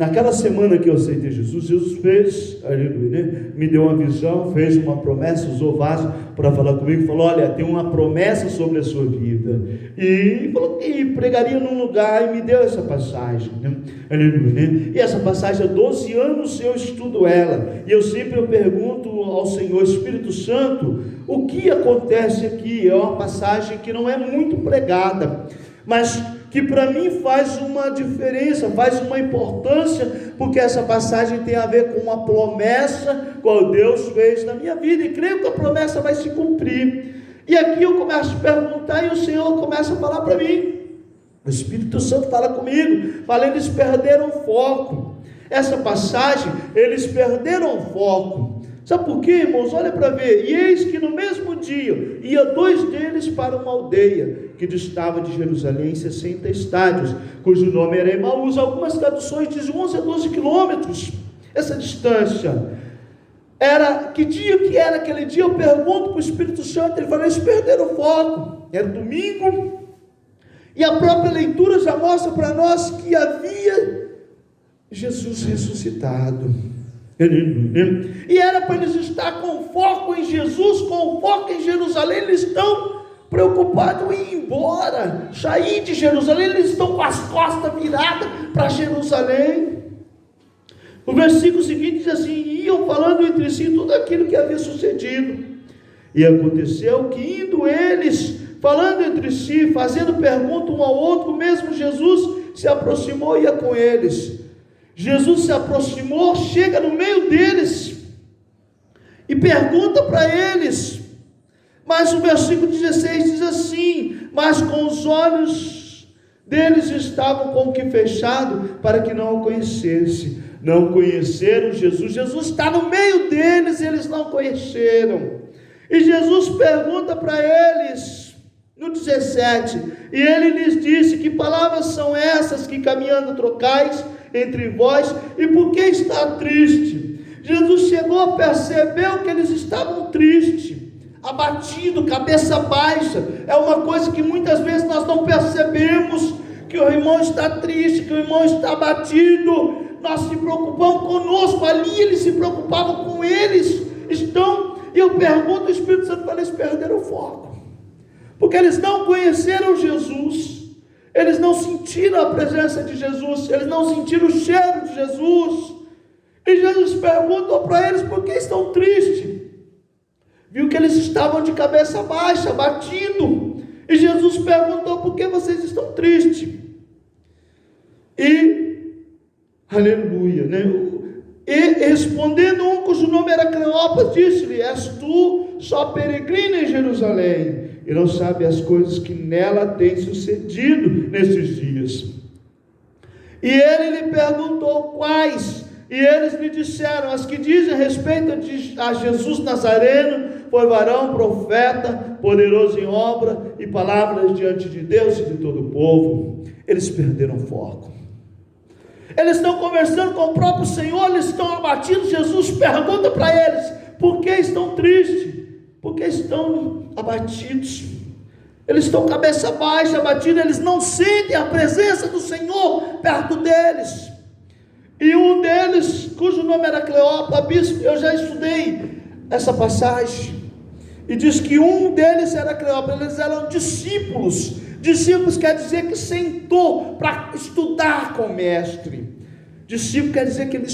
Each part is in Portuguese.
Naquela semana que eu aceitei Jesus, Jesus fez, aleluia, né? Me deu uma visão, fez uma promessa, usou vaso para falar comigo, falou: olha, tem uma promessa sobre a sua vida, e falou que pregaria num lugar, e me deu essa passagem, né? Aleluia, né? E essa passagem, há 12 anos eu estudo ela, e eu sempre pergunto ao Senhor, Espírito Santo, o que acontece aqui? É uma passagem que não é muito pregada, mas que para mim faz uma diferença, faz uma importância, porque essa passagem tem a ver com uma promessa que Deus fez na minha vida, e creio que a promessa vai se cumprir. E aqui eu começo a perguntar, e o Senhor começa a falar para mim, o Espírito Santo fala comigo, fala: eles perderam o foco. Essa passagem, eles perderam o foco. Sabe por quê, irmãos? Olha para ver. E eis que no mesmo dia ia 2 deles para uma aldeia que distava de Jerusalém 60 estádios, cujo nome era Emaús. Algumas traduções dizem 11 a 12 quilômetros essa distância. Que dia que era aquele dia? Eu pergunto para o Espírito Santo. Ele fala: eles perderam o foco. Era domingo, e a própria leitura já mostra para nós que havia Jesus ressuscitado. E era para eles estar com foco em Jesus, com foco em Jerusalém. Eles estão preocupados em ir embora, sair de Jerusalém. Eles estão com as costas viradas para Jerusalém. O versículo seguinte diz assim: iam falando entre si tudo aquilo que havia sucedido. E aconteceu que, indo eles falando entre si, fazendo pergunta um ao outro, mesmo Jesus se aproximou e ia com eles. Jesus se aproximou, chega no meio deles e pergunta para eles. Mas o versículo 16 diz assim: mas com os olhos deles estavam com que fechado, para que não o conhecesse. Não conheceram Jesus. Jesus está no meio deles e eles não conheceram. E Jesus pergunta para eles no 17: e ele lhes disse: que palavras são essas que caminhando trocais entre vós, e por que está triste? Jesus chegou a perceber que eles estavam tristes, abatidos, cabeça baixa. É uma coisa que muitas vezes nós não percebemos, que o irmão está triste, que o irmão está abatido. Nós se preocupamos conosco, ali eles se preocupavam com eles. E eu pergunto, o Espírito Santo fala: eles perderam o foco, porque eles não conheceram Jesus. Eles não sentiram a presença de Jesus, eles não sentiram o cheiro de Jesus. E Jesus perguntou para eles: por que estão tristes? Viu que eles estavam de cabeça baixa, abatidos. E Jesus perguntou: por que vocês estão tristes? E, aleluia, né? E respondendo um cujo nome era Cleopas, disse-lhe: és tu só peregrino em Jerusalém, e não sabe as coisas que nela têm sucedido nesses dias? E ele lhe perguntou: quais? E eles lhe disseram: as que dizem respeito a Jesus Nazareno, foi varão, profeta, poderoso em obra e palavras diante de Deus e de todo o povo. Eles perderam foco. Eles estão conversando com o próprio Senhor, eles estão abatidos. Jesus pergunta para eles: por que estão tristes? Por que estão abatidos? Eles estão cabeça baixa, abatidos. Eles não sentem a presença do Senhor perto deles. E um deles, cujo nome era Cleopas, bispo, eu já estudei essa passagem, e diz que um deles era Cleopas. Eles eram discípulos. Discípulos quer dizer que sentou para estudar com o mestre. Discípulo quer dizer que ele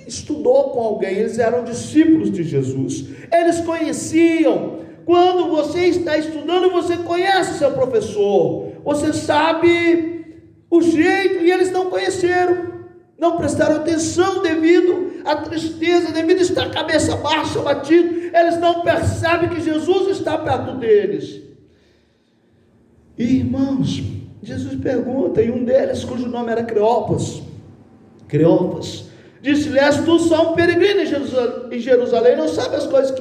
estudou com alguém. Eles eram discípulos de Jesus. Eles conheciam. Quando você está estudando, você conhece seu professor, você sabe o jeito, e eles não conheceram, não prestaram atenção devido à tristeza, devido a estar cabeça baixa, abatido. Eles não percebem que Jesus está perto deles. E, irmãos, Jesus pergunta, e um deles, cujo nome era Cleopas, disse-lhe: és tu só um peregrino em Jerusalém, não sabe as coisas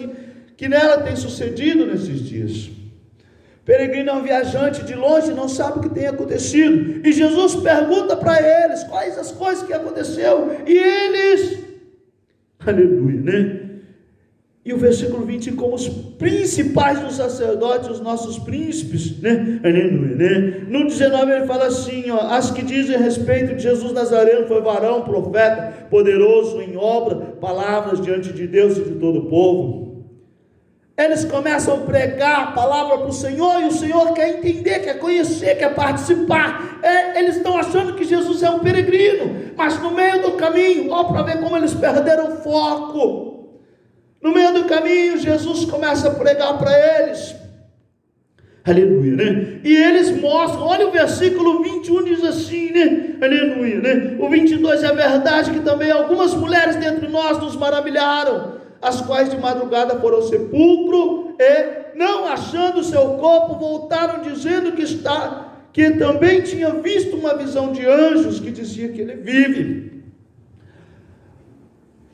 que nela tem sucedido nesses dias. Peregrino é um viajante de longe, não sabe o que tem acontecido. E Jesus pergunta para eles quais as coisas que aconteceu, e eles, aleluia, né? E o versículo 20, como os principais dos sacerdotes, os nossos príncipes, né? Aleluia, né? No 19 ele fala assim, ó: as que dizem a respeito de Jesus Nazareno, foi varão, profeta, poderoso em obra, palavras diante de Deus e de todo o povo. Eles começam a pregar a palavra para o Senhor, e o Senhor quer entender, quer conhecer, quer participar. Eles estão achando que Jesus é um peregrino, mas no meio do caminho, ó, para ver como eles perderam o foco. No meio do caminho, Jesus começa a pregar para eles. Aleluia, né? E eles mostram, olha o versículo 21, diz assim, né? Aleluia, né? O 22, é verdade que também algumas mulheres dentre nós nos maravilharam, as quais de madrugada foram ao sepulcro e, não achando seu corpo, voltaram dizendo que também tinha visto uma visão de anjos que dizia que ele vive.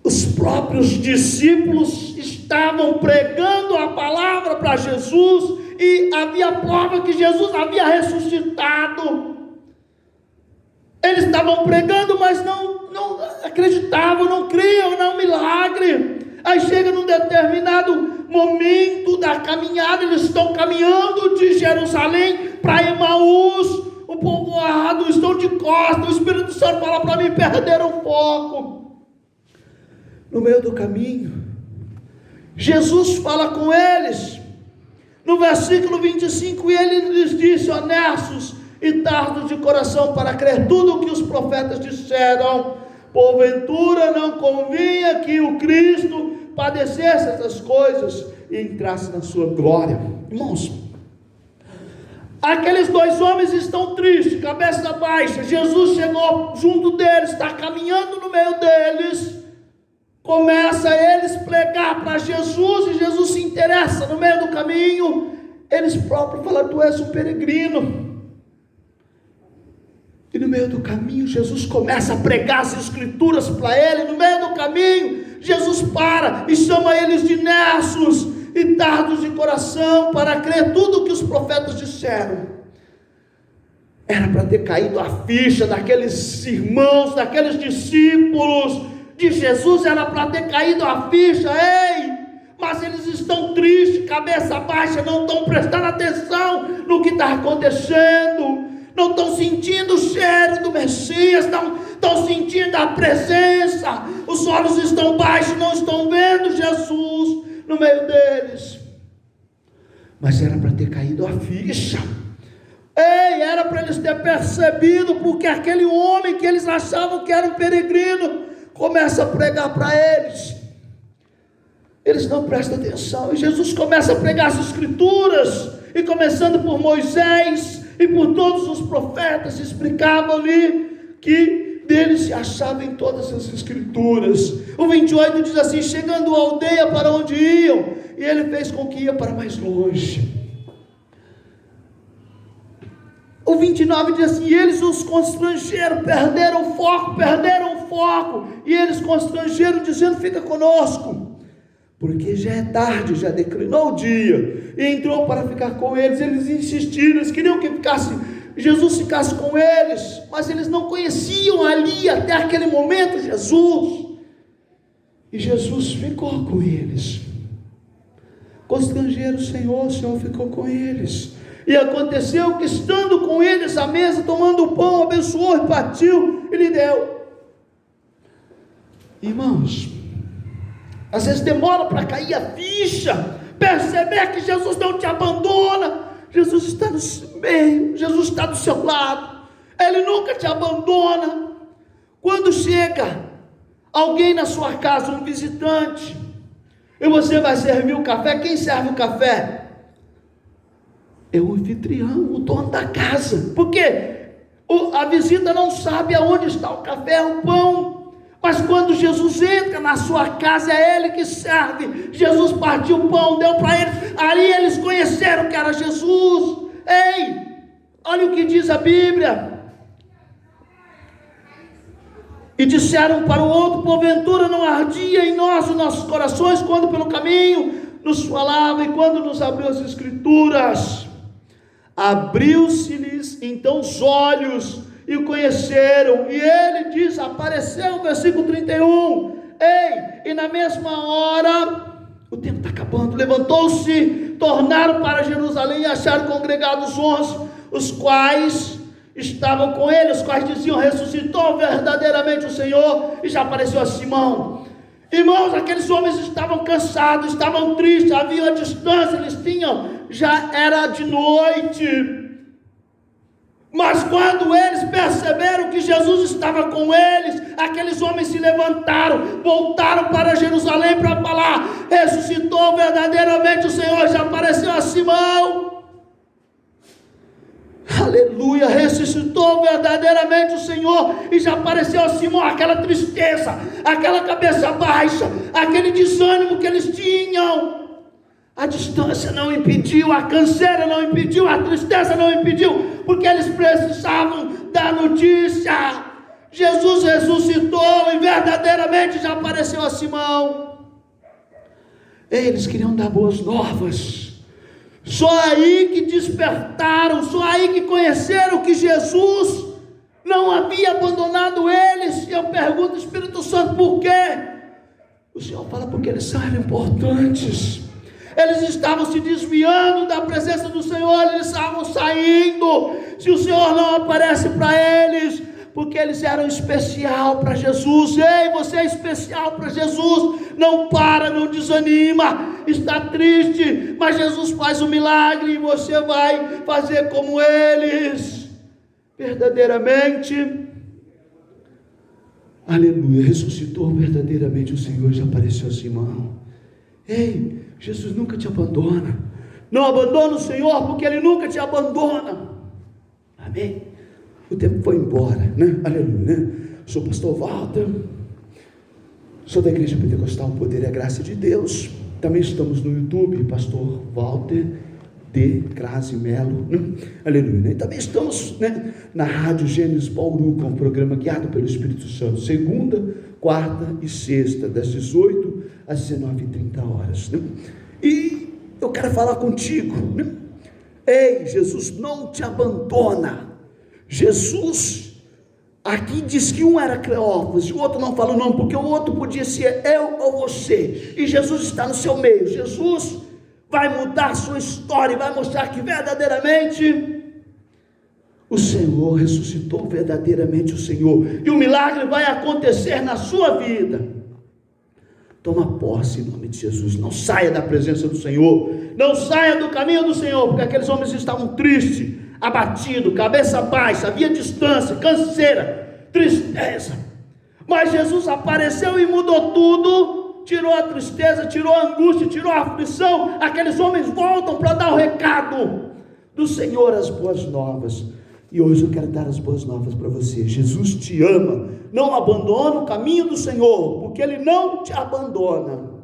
Os próprios discípulos estavam pregando a palavra para Jesus, e havia prova que Jesus havia ressuscitado. Eles estavam pregando, mas não acreditavam, não criam no milagre. Aí chega num determinado momento da caminhada, eles estão caminhando de Jerusalém para Emaús, o povoado, estão de costas, o Espírito Santo fala para mim, perderam o foco. No meio do caminho, Jesus fala com eles, no versículo 25, e ele lhes disse: honestos e tardos de coração para crer tudo o que os profetas disseram, porventura não convinha que o Cristo padecesse essas coisas e entrasse na sua glória. Irmãos, aqueles dois homens estão tristes, cabeça baixa. Jesus chegou junto deles, está caminhando no meio deles, começa eles pregar para Jesus, e Jesus se interessa no meio do caminho. Eles próprios falam: tu és um peregrino. E no meio do caminho Jesus começa a pregar as escrituras para ele. No meio do caminho Jesus para e chama eles de nerços e tardos de coração para crer tudo o que os profetas disseram. Era para ter caído a ficha daqueles irmãos, daqueles discípulos de Jesus, era para ter caído a ficha. Ei, mas eles estão tristes, cabeça baixa, não estão prestando atenção no que está acontecendo, não estão sentindo o cheiro do Messias, não estão sentindo a presença, os olhos estão baixos, não estão vendo Jesus no meio deles. Mas era para ter caído a ficha. Ei, era para eles ter percebido, porque aquele homem que eles achavam que era um peregrino começa a pregar para eles. Eles não prestam atenção, e Jesus começa a pregar as escrituras, e começando por Moisés e por todos os profetas, explicavam-lhe que dele se achava em todas as escrituras. O 28 diz assim: chegando à aldeia para onde iam, e ele fez com que ia para mais longe. O 29 diz assim: e eles os constrangeram, perderam o foco, e eles constrangeram, dizendo: fica conosco, porque já é tarde, já declinou o dia. E entrou para ficar com eles. Eles insistiram, eles queriam que Jesus ficasse com eles, mas eles não conheciam ali até aquele momento Jesus. E Jesus ficou com eles. Constrangeram o Senhor ficou com eles. E aconteceu que, estando com eles à mesa, tomando o pão, abençoou e partiu e lhe deu. Irmãos, às vezes demora para cair a ficha, perceber que Jesus não te abandona. Jesus está no seu meio, Jesus está do seu lado, Ele nunca te abandona. Quando chega alguém na sua casa, um visitante, e você vai servir o café, quem serve o café? É o anfitrião, o dono da casa, porque a visita não sabe aonde está o café, o pão. Mas quando Jesus entra na sua casa, é Ele que serve. Jesus partiu o pão, deu para eles, ali eles conheceram que era Jesus. Ei, olha o que diz a Bíblia: e disseram para o outro: porventura não ardia em nós os nossos corações, quando pelo caminho nos falava, e quando nos abriu as escrituras? Abriu-se-lhes então os olhos, e o conheceram, e ele diz, apareceu, versículo 31, ei, e na mesma hora O tempo está acabando. Levantou-se, tornaram para Jerusalém e acharam congregados 11, os quais estavam com ele, os quais diziam: ressuscitou verdadeiramente o Senhor e já apareceu a Simão. Irmãos, aqueles homens estavam cansados, estavam tristes, havia uma distância, já era de noite. Mas quando eles perceberam que Jesus estava com eles, aqueles homens se levantaram, voltaram para Jerusalém para falar: ressuscitou verdadeiramente o Senhor, já apareceu a Simão. Aleluia, ressuscitou verdadeiramente o Senhor e já apareceu a Simão. Aquela tristeza, aquela cabeça baixa, aquele desânimo que eles tinham, a distância não impediu, a canseira não impediu, a tristeza não impediu, porque eles precisavam da notícia. Jesus ressuscitou e verdadeiramente já apareceu a Simão. Eles queriam dar boas novas. Só aí que despertaram, só aí que conheceram que Jesus não havia abandonado eles. Eu pergunto: Espírito Santo, por quê? O Senhor fala: porque eles são importantes. Eles estavam se desviando da presença do Senhor, eles estavam saindo. Se o Senhor não aparece para eles, porque eles eram especial para Jesus. Ei, você é especial para Jesus. Não para, não desanima, está triste, mas Jesus faz um milagre e você vai fazer como eles. Verdadeiramente, aleluia, ressuscitou verdadeiramente o Senhor, já apareceu a Simão. Ei, Jesus nunca te abandona. Não abandona o Senhor, porque Ele nunca te abandona. Amém? O tempo foi embora, né? Aleluia, né? Sou pastor Walter, sou da Igreja Pentecostal Poder e a Graça de Deus. Também estamos no YouTube, pastor Walter D. Crase Melo, né? Aleluia, né? E também estamos, né, na Rádio Gênesis Bauru, com um programa guiado pelo Espírito Santo, segunda, quarta e sexta, das 18 às 19h30, né? E eu quero falar contigo, né? Ei, Jesus não te abandona. Jesus, aqui diz que um era Cleófas e o outro não falou não, porque o outro podia ser eu ou você, e Jesus está no seu meio. Jesus vai mudar a sua história e vai mostrar que verdadeiramente o Senhor ressuscitou verdadeiramente o Senhor, e o milagre vai acontecer na sua vida. Toma posse em nome de Jesus. Não saia da presença do Senhor, não saia do caminho do Senhor, porque aqueles homens estavam tristes, abatido, cabeça baixa, havia distância, canseira, tristeza, mas Jesus apareceu e mudou tudo, tirou a tristeza, tirou a angústia, tirou a aflição. Aqueles homens voltam para dar o recado do Senhor, as boas novas. E hoje eu quero dar as boas novas para você. Jesus te ama. Não abandona o caminho do Senhor, porque Ele não te abandona.